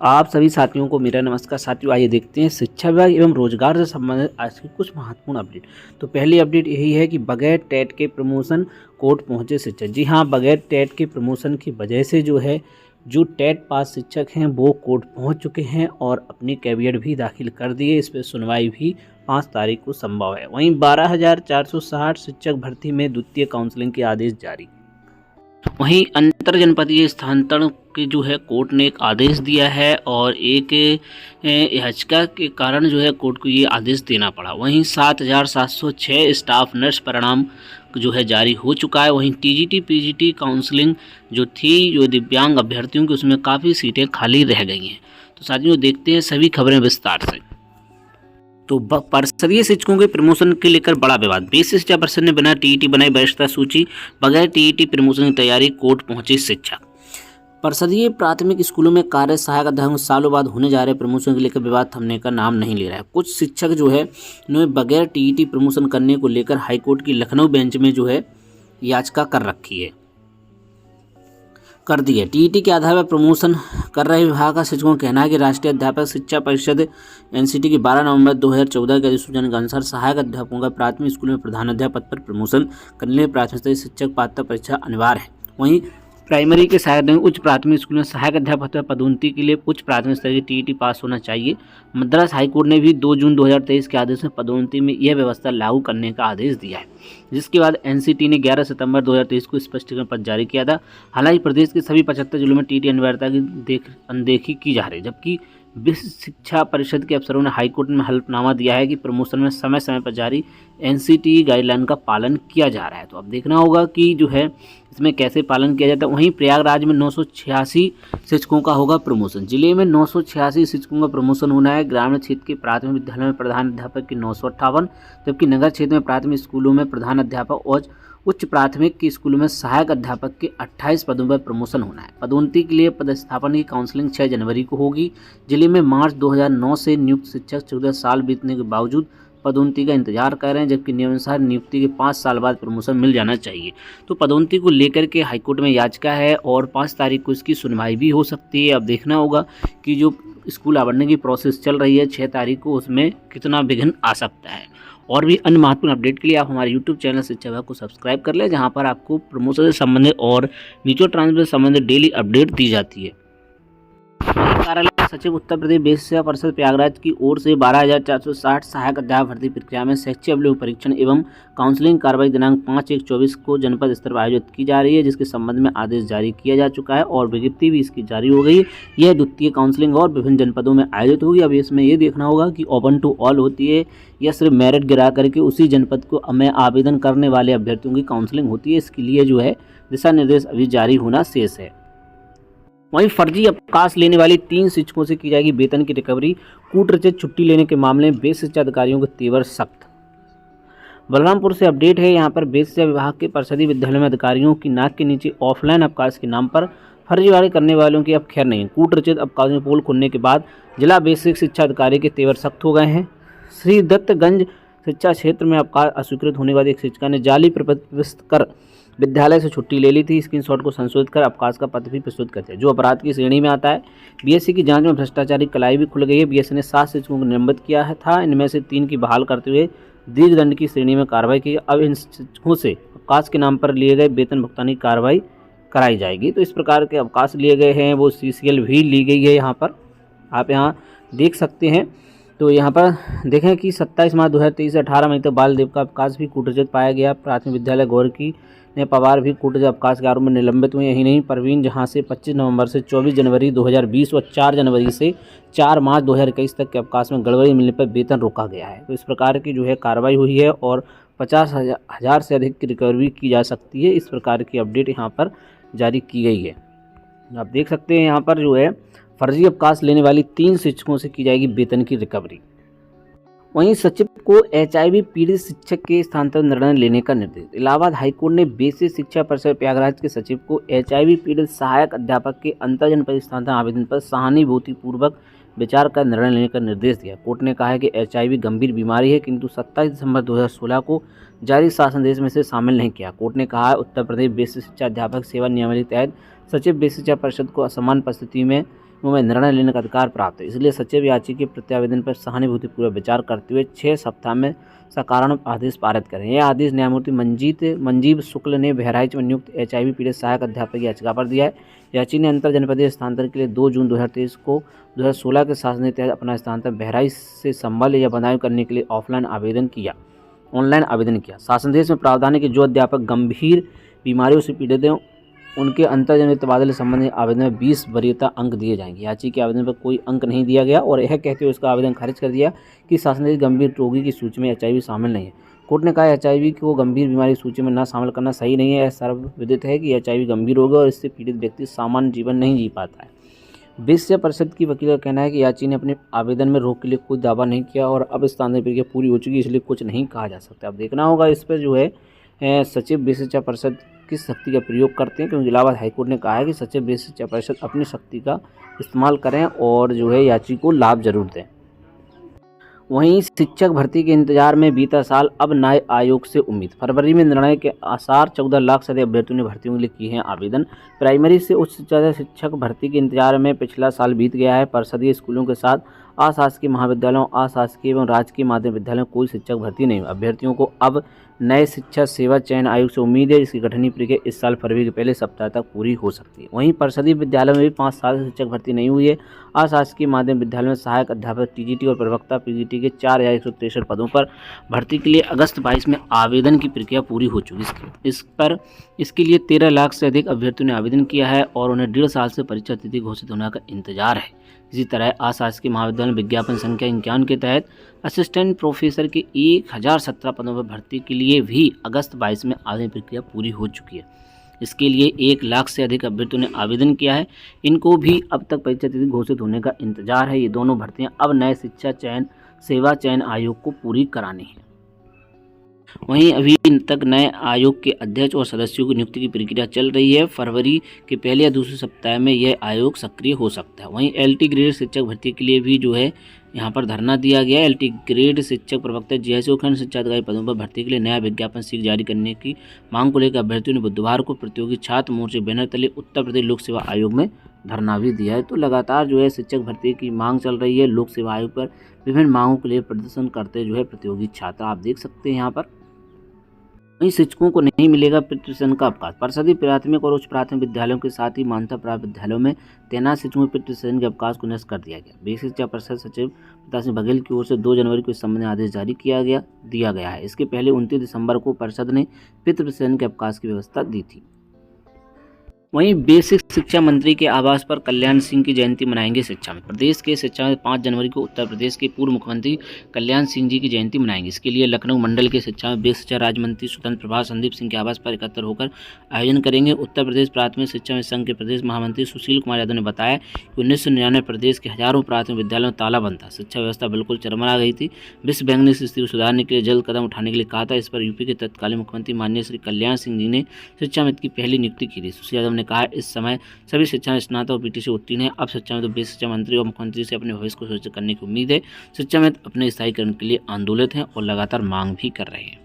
आप सभी साथियों को मेरा नमस्कार। साथियों, आइए देखते हैं शिक्षा विभाग एवं रोजगार से संबंधित आज की कुछ महत्वपूर्ण अपडेट। तो पहली अपडेट यही है कि बगैर टेट के प्रमोशन कोर्ट पहुंचे शिक्षक। जी हाँ, बगैर टेट के प्रमोशन की वजह से जो टेट पास शिक्षक हैं वो कोर्ट पहुंच चुके हैं और अपनी कैवियट भी दाखिल कर दिए। इस पर सुनवाई भी 5 तारीख को संभव है। वहीं 12,460 शिक्षक भर्ती में द्वितीय काउंसलिंग के आदेश जारी। वहीं अंतर जनपदीय स्थानांतरण के कोर्ट ने एक आदेश दिया है और एक याचिका के कारण कोर्ट को ये आदेश देना पड़ा। वहीं 7,706 स्टाफ नर्स परिणाम जारी हो चुका है। वहीं टीजीटी पीजीटी काउंसलिंग जो दिव्यांग अभ्यर्थियों की उसमें काफ़ी सीटें खाली रह गई हैं। तो साथियों, देखते हैं सभी खबरें विस्तार से। तो परिषदीय शिक्षकों के प्रमोशन के लेकर बड़ा विवाद। बेसिक शिक्षा परिषद ने बिना टीईटी बनाई वरिष्ठता सूची, बगैर टीईटी प्रमोशन की तैयारी, कोर्ट पहुंचे शिक्षक। परिषदीय प्राथमिक स्कूलों में कार्य सहायक अध्यापक सालों बाद होने जा रहे प्रमोशन के लेकर विवाद थमने का नाम नहीं ले रहा है। कुछ शिक्षक उन्होंने बगैर टीईटी प्रमोशन करने को लेकर हाईकोर्ट की लखनऊ बेंच में याचिका कर दी है। टीईटी के आधार पर प्रमोशन कर रहे विभाग का शिक्षकों का कहना है कि राष्ट्रीय अध्यापक शिक्षा परिषद एनसीटी की 12 नवंबर 2014 के अधिसूचना के अनुसार सहायक अध्यापकों का प्राथमिक स्कूल में प्रधानाध्यापक पद पर प्रमोशन करने के लिए प्राथमिक शिक्षक पात्रता परीक्षा अनिवार्य है। वहीं प्राइमरी के सहायक उच्च प्राथमिक स्कूल में सहायक अध्यापक पदोन्नति के लिए उच्च प्राथमिक स्तर की टीईटी पास होना चाहिए। मद्रास हाईकोर्ट ने भी 2 जून 2023 के आदेश में पदोन्नति में यह व्यवस्था लागू करने का आदेश दिया है, जिसके बाद एनसीटी ने 11 सितंबर 2023 को स्पष्टीकरण पत्र जारी किया था। हालांकि प्रदेश के सभी 75 जिलों में टीईटी अनिवार्यता की अनदेखी की जा रही है, जबकि विश्व शिक्षा परिषद के अफसरों ने हाईकोर्ट में हल्फनामा दिया है कि प्रमोशन में समय समय पर जारी एनसीटी गाइडलाइन का पालन किया जा रहा है। तो अब देखना होगा कि इसमें कैसे पालन किया जाता है। वहीं प्रयागराज में 986 शिक्षकों का होगा प्रमोशन। जिले में 986 शिक्षकों का प्रमोशन होना है। ग्रामीण क्षेत्र के प्राथमिक विद्यालय में प्रधान अध्यापक की 958, जबकि नगर क्षेत्र में प्राथमिक स्कूलों में प्रधान अध्यापक और उच्च प्राथमिक के स्कूलों में सहायक अध्यापक के 28 पदों पर प्रमोशन होना है। पदोन्नति के लिए पदस्थापन की काउंसलिंग 6 जनवरी को होगी। जिले में मार्च 2009 से नियुक्त शिक्षक 14 साल बीतने के बावजूद पदोन्नति का इंतजार कर रहे हैं, जबकि नियमानुसार नियुक्ति के 5 साल बाद प्रमोशन मिल जाना चाहिए। तो पदोन्नति को लेकर के हाईकोर्ट में याचिका है और 5 तारीख को इसकी सुनवाई भी हो सकती है। अब देखना होगा कि जो स्कूल आवंटन की प्रोसेस चल रही है 6 तारीख को, उसमें कितना विघ्न आ सकता है। और भी अन्य महत्वपूर्ण अपडेट के लिए आप हमारे यूट्यूब चैनल शिक्षा विभाग को सब्सक्राइब कर लें, जहां पर आपको प्रमोशन से संबंधित और म्यूचुअल ट्रांसफर से संबंधित डेली अपडेट दी जाती है। कार्यालय सचिव उत्तर प्रदेश बेसिक शिक्षा परिषद प्रयागराज की ओर से 12,460 सहायक अध्यापक भर्ती प्रक्रिया में शैक्षिक अभिलेख परीक्षण एवं काउंसलिंग कार्रवाई दिनांक 5/1/24 को जनपद स्तर पर आयोजित की जा रही है, जिसके संबंध में आदेश जारी किया जा चुका है और विज्ञप्ति भी इसकी जारी हो गई है। यह द्वितीय काउंसलिंग और विभिन्न जनपदों में आयोजित होगी। अब इसमें यह देखना होगा कि ओपन टू ऑल होती है या सिर्फ मेरिट गिरा करके उसी जनपद को में आवेदन करने वाले अभ्यर्थियों की काउंसलिंग होती है। इसके लिए दिशा निर्देश अभी जारी होना शेष है। वहीं फर्जी अवकाश लेने वाली 3 शिक्षकों से की जाएगी वेतन की रिकवरी। कूटरचित छुट्टी लेने के मामले में बेसिक शिक्षा अधिकारियों के तेवर सख्त। बलरामपुर से अपडेट है। यहां पर बेसिक शिक्षा विभाग के परिषदीय विद्यालय में अधिकारियों की नाक के नीचे ऑफलाइन अवकाश के नाम पर फर्जीवाड़े करने वालों की अब खैर नहीं। कूटरचित अवकाश में पोल खुलने के बाद जिला बेसिक शिक्षा अधिकारी के तेवर सख्त हो गए हैं। श्री दत्तगंज शिक्षा क्षेत्र में अवकाश अस्वीकृत होने वाली एक शिक्षिका ने जाली प्रपत्र कर विद्यालय से छुट्टी ले ली थी। स्क्रीनशॉट को संशोधित कर अवकाश का पत्र भी प्रस्तुत करते हैं, जो अपराध की श्रेणी में आता है। बीएससी की जांच में भ्रष्टाचारी कलाई भी खुल गई है। बीएससी ने 7 शिक्षकों को निलंबित किया था। इनमें से 3 की बहाल करते हुए दीर्घ दंड की श्रेणी में कार्रवाई की। अब इन शिक्षकों से अवकाश के नाम पर लिए गए वेतन भुगतान की कार्रवाई कराई जाएगी। तो इस प्रकार के अवकाश लिए गए हैं, वो CCL भी ली गई है। यहाँ पर आप यहाँ देख सकते हैं। तो यहाँ पर देखें कि 27 मार्च 2023 से 18 मई तक बाल देव का अवकाश भी कूटरचित पाया गया। प्राथमिक विद्यालय गौरकी ने पवार भी कूटरचित अवकाश के आरोप में निलंबित हुए। यही नहीं, परवीन जहां से 25 नवंबर से 24 जनवरी 2020 और 4 जनवरी से 4 मार्च 2021 तक के अवकाश में गड़बड़ी मिलने पर वेतन रोका गया है। तो इस प्रकार की कार्रवाई हुई है और 50,000 से अधिक की रिकवरी की जा सकती है। इस प्रकार की अपडेट यहाँ पर जारी की गई है। आप देख सकते हैं यहाँ पर फर्जी अवकाश लेने वाली 3 शिक्षकों से की जाएगी वेतन की रिकवरी। वहीं सचिव को HIV पीड़ित शिक्षक के स्थानांतरण निर्णय लेने का निर्देश। इलाहाबाद हाईकोर्ट ने बेसिक शिक्षा परिषद प्रयागराज के सचिव को HIV पीड़ित सहायक अध्यापक के अंतर जनपदीय स्थानांतरण आवेदन पर सहानुभूतिपूर्वक विचार कर निर्णय लेने का निर्देश दिया। कोर्ट ने कहा है कि HIV गंभीर बीमारी है, किंतु 27 दिसंबर 2016 को जारी शासनादेश में से शामिल नहीं किया। कोर्ट ने कहा उत्तर प्रदेश बेसिक शिक्षा अध्यापक सेवा नियमावली के तहत सचिव बेसिक शिक्षा परिषद को असमान परिस्थिति में में निर्णय लेने का अधिकार प्राप्त है। इसलिए सचिव याची के प्रत्यावेदन पर सहानुभूतिपूर्वक विचार करते हुए 6 सप्ताह में सकारण आदेश पारित करें। यह आदेश न्यायमूर्ति मंजीव शुक्ल ने बहराइच में नियुक्त HIV पीड़ित सहायक अध्यापक की याचिका पर दिया है। याची ने अंतर जनपदीय स्थानांतरण के लिए 2 जून 2023 को 2016 के शासन के तहत अपना स्थानांतरण बहराइच से संबल या बदायूं करने के लिए ऑनलाइन आवेदन किया। शासनादेश में प्रावधान है कि जो अध्यापक गंभीर बीमारियों से पीड़ित हैं उनके अंतर्जनित तबादले संबंधी आवेदन में 20 वरीयता अंक दिए जाएंगे। याची के आवेदन पर कोई अंक नहीं दिया गया और यह कहते हुए उसका आवेदन खारिज कर दिया कि शासनादेश गंभीर रोगी की सूची में HIV शामिल नहीं है। कोर्ट ने कहा HIV को गंभीर बीमारी सूची में न शामिल करना सही नहीं है। यह सर्वविदित है कि HIV गंभीर रोग है और इससे पीड़ित व्यक्ति सामान्य जीवन नहीं जी पाता है। विश्व परिषद की वकील का कहना है कि याची ने अपने आवेदन में रोग के लिए कोई दावा नहीं किया और अब स्थानांतरण प्रक्रिया पूरी हो चुकी है, इसलिए कुछ नहीं कहा जा सकता। अब देखना होगा इस पर जो है सचिव विश्व शिक्षा परिषद किस शक्ति का प्रयोग करते हैं, क्योंकि इलाहाबाद हाईकोर्ट ने कहा है कि सचिव विश्व शिक्षा परिषद अपनी शक्ति का इस्तेमाल करें और जो है याची को लाभ जरूर दें। वहीं शिक्षक भर्ती के इंतजार में बीता साल, अब नए आयोग से उम्मीद। फरवरी में निर्णय के आसार, 14 लाख से अधिक अभ्यर्थियों ने भर्तियों के लिए किए हैं आवेदन। प्राइमरी से उच्च शिक्षक भर्ती के इंतजार में पिछला साल बीत गया है। परिषदीय स्कूलों के साथ अशासकीय महाविद्यालयों, अशासकीय एवं राजकीय माध्यमिक विद्यालयों में कोई शिक्षक भर्ती नहीं हुई। अभ्यर्थियों को अब नए शिक्षा सेवा चयन आयोग से उम्मीद है, जिसकी गठनीय प्रक्रिया इस साल फरवरी के पहले सप्ताह तक पूरी हो सकती है। वहीं परिषदीय विद्यालयों में भी 5 साल से शिक्षक भर्ती नहीं हुई है। अशासकीय माध्यमिक विद्यालयों में सहायक अध्यापक TGT और प्रवक्ता PGT के 4163 पदों पर भर्ती के लिए अगस्त 22 में आवेदन की प्रक्रिया पूरी हो चुकी है। इसके लिए 13 लाख से अधिक अभ्यर्थियों ने आवेदन किया है और उन्हें 1.5 साल से परीक्षा तिथि घोषित होने का इंतजार है। इसी तरह अशासकीय महाविद्यालय में विज्ञापन संख्या 51 के तहत असिस्टेंट प्रोफेसर के 1017 पदों पर भर्ती के लिए भी अगस्त 22 में आवेदन प्रक्रिया पूरी हो चुकी है। इसके लिए 1 लाख से अधिक अभ्यर्थियों ने आवेदन किया है। इनको भी अब तक परीक्षा तिथि घोषित होने का इंतजार है। ये दोनों भर्तियां अब नए शिक्षा सेवा चयन आयोग को पूरी करानी है। वहीं अभी तक नए आयोग के अध्यक्ष और सदस्यों की नियुक्ति की प्रक्रिया चल रही है। फरवरी के पहले या दूसरे सप्ताह में यह आयोग सक्रिय हो सकता है। वहीं LT ग्रेड शिक्षक भर्ती के लिए भी जो है यहाँ पर धरना दिया गया है। LT ग्रेड शिक्षक प्रवक्ता GISO खंड शिक्षा अधिकारी पदों पर भर्ती के लिए नया विज्ञापन शीघ्र जारी करने की मांग को लेकर अभ्यर्थियों ने बुधवार को प्रतियोगी छात्र मोर्चे बैनर तले उत्तर प्रदेश लोक सेवा आयोग में धरना भी दिया है। तो लगातार जो है शिक्षक भर्ती की मांग चल रही है। लोक सेवा आयोग पर विभिन्न मांगों के लिए प्रदर्शन करते जो है प्रतियोगी छात्र, आप देख सकते हैं यहाँ पर। वहीं शिक्षकों को नहीं मिलेगा पितृसेन का अवकाश। परिषदीय प्राथमिक और उच्च प्राथमिक विद्यालयों के साथ ही मान्यता प्राप्त विद्यालयों में तैनात शिक्षकों के पितृसेन के अवकाश को निरस्त कर दिया गया। बेसिक शिक्षा परिषद सचिव प्रताप सिंह बघेल की ओर से 2 जनवरी को इस संबंध में आदेश जारी दिया गया है। इसके पहले 29 दिसंबर को परिषद ने पितृसेन के अवकाश की व्यवस्था दी थी। वहीं बेसिक शिक्षा मंत्री के आवास पर कल्याण सिंह की जयंती मनाएंगे शिक्षा में। प्रदेश के शिक्षा में 5 जनवरी को उत्तर प्रदेश के पूर्व मुख्यमंत्री कल्याण सिंह जी की जयंती मनाएंगे। इसके लिए लखनऊ मंडल के शिक्षा में बेसिक शिक्षा राज्य मंत्री स्वतंत्र प्रभार संदीप सिंह के आवास पर एकत्र होकर आयोजन करेंगे। उत्तर प्रदेश प्राथमिक शिक्षा में संघ के प्रदेश महामंत्री सुशील कुमार यादव ने बताया कि 1999 प्रदेश के हजारों प्राथमिक विद्यालयों में ताला बंद था। शिक्षा व्यवस्था बिल्कुल चरमरा गई थी। विश्व बैंक ने इस स्थिति को सुधारने के लिए जल्द कदम उठाने के लिए कहा था। इस पर यूपी के तत्कालीन मुख्यमंत्री माननीय श्री कल्याण सिंह जी ने शिक्षा मंत्री की पहली नियुक्ति की थी। सुशील यादव ने कहा, इस समय सभी शिक्षा में स्नातक और PTC उत्तीर्ण है। अब शिक्षा में तो बेसिक शिक्षा मंत्री और मुख्यमंत्री से अपने भविष्य को सुरक्षित करने की उम्मीद है। शिक्षा में अपने स्थायीकरण के लिए आंदोलित हैं और लगातार मांग भी कर रहे हैं।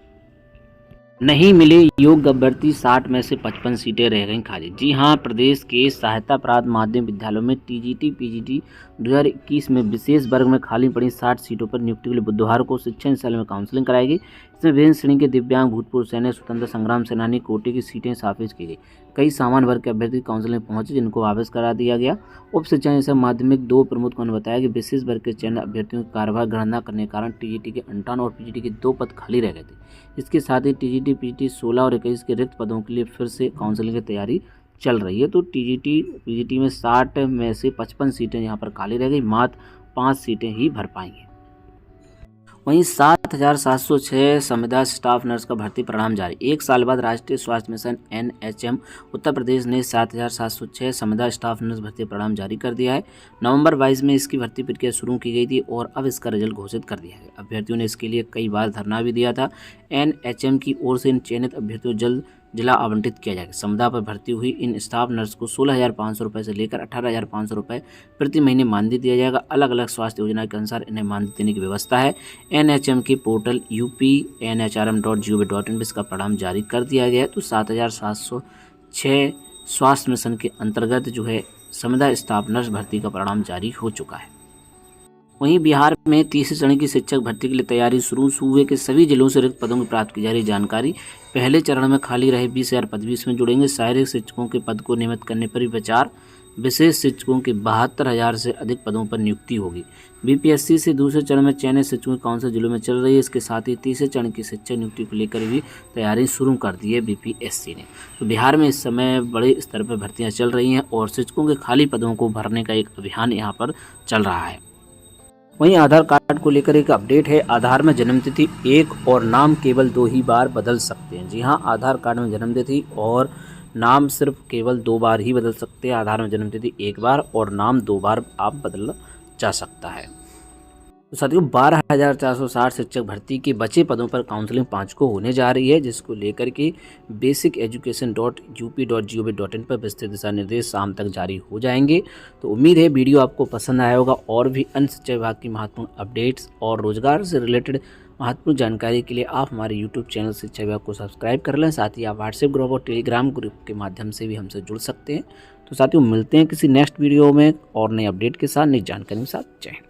नहीं मिले योग्य अभ्यर्थी, 60 में से 55 सीटें रह गईं खाली। जी हां, प्रदेश के सहायता प्राप्त माध्यमिक विद्यालयों में TGT PGT 2021 में विशेष वर्ग में खाली पड़ी 60 सीटों पर नियुक्ति के लिए बुधवार को शिक्षा निदेशालय में काउंसलिंग कराई गई। इसमें विभिन्न श्रेणी के दिव्यांग, भूतपूर्व सैनिक, स्वतंत्र संग्राम सेनानी कोटे की सीटें स्थापित की गई। कई सामान्य वर्ग के अभ्यर्थी काउंसलिंग पहुंचे, जिनको वापस करा दिया गया। उप शिक्षा निदेशक माध्यमिक 2 प्रमोद ने बताया कि विशेष वर्ग के चयन अभ्यर्थियों की कार्यभार गणना करने के कारण TGT के 58 और PGT के 2 पद खाली रह गए थे। इसके साथ ही TGT PGT 16 और 21 के रिक्त पदों के लिए फिर से काउंसलिंग की तैयारी चल रही है। तो TGT PGT में 60 में से 55 सीटें यहाँ पर खाली रह गई, मात्र 5 सीटें ही भर पाएंगे। वहीं 7,706 संविदा स्टाफ नर्स का भर्ती परिणाम जारी। 1 साल बाद राष्ट्रीय स्वास्थ्य मिशन NHM उत्तर प्रदेश ने 7,706 संविदा स्टाफ नर्स भर्ती परिणाम जारी कर दिया है। नवंबर 22 में इसकी भर्ती प्रक्रिया शुरू की गई थी और अब इसका रिजल्ट घोषित कर दिया गया। अभ्यर्थियों ने इसके लिए कई बार धरना भी दिया था। NHM की ओर से इन चयनित अभ्यर्थियों को जल्द जिला आवंटित किया जाएगा। संविदा पर भर्ती हुई इन स्टाफ नर्स को 16,500 रुपये से लेकर 18,500 रुपये प्रति महीने मानदेय दिया जाएगा। अलग अलग स्वास्थ्य योजना के अनुसार इन्हें मानदेय देने की व्यवस्था है। NHM के पोर्टल upnhrm.gov.in पर इसका परिणाम जारी कर दिया गया है। तो 7,706 स्वास्थ्य मिशन के अंतर्गत जो है समुदाय स्टाफ नर्स भर्ती का परिणाम जारी हो चुका है। वहीं बिहार में तीसरे चरण की शिक्षक भर्ती के लिए तैयारी शुरू। सूबे के सभी जिलों से रिक्त पदों की प्राप्त की जा रही जानकारी। पहले चरण में खाली रहे 20,000 पद भी इसमें जुड़ेंगे। सहायक शिक्षकों के पद को नियमित करने पर भी विचार। विशेष शिक्षकों के 72,000 से अधिक पदों पर नियुक्ति होगी। बीपीएससी से दूसरे चरण में चयनित शिक्षकों की कौन से जिलों में चल रही है। इसके साथ ही तीसरे चरण की शिक्षक नियुक्ति को लेकर भी तैयारी शुरू कर दी है बीपीएससी ने। तो बिहार में इस समय बड़े स्तर पर भर्तियाँ चल रही हैं और शिक्षकों के खाली पदों को भरने का एक अभियान यहाँ पर चल रहा है। वहीं आधार कार्ड को लेकर एक अपडेट है। आधार में जन्मतिथि एक और नाम केवल 2 ही बार बदल सकते हैं। जी हाँ, आधार कार्ड में जन्मतिथि और नाम सिर्फ केवल 2 बार ही बदल सकते हैं। आधार में जन्मतिथि 1 बार और नाम 2 बार आप बदल जा सकता है। तो साथियों 12,460 शिक्षक भर्ती के बचे पदों पर काउंसलिंग 5 को होने जा रही है, जिसको लेकर के basiceducation.up.gov.in पर विस्तृत दिशा निर्देश शाम तक जारी हो जाएंगे। तो उम्मीद है वीडियो आपको पसंद आया होगा और भी अन्य शिक्षा विभाग की महत्वपूर्ण अपडेट्स और रोजगार से रिलेटेड महत्वपूर्ण जानकारी के लिए आप हमारे यूट्यूब चैनल शिक्षा विभाग को सब्सक्राइब कर लें। साथ ही आप व्हाट्सएप ग्रुप और टेलीग्राम ग्रुप के माध्यम से भी हमसे जुड़ सकते हैं। तो साथियों मिलते हैं किसी नेक्स्ट वीडियो में और नई अपडेट के साथ, नई जानकारी के साथ। जय हिंद।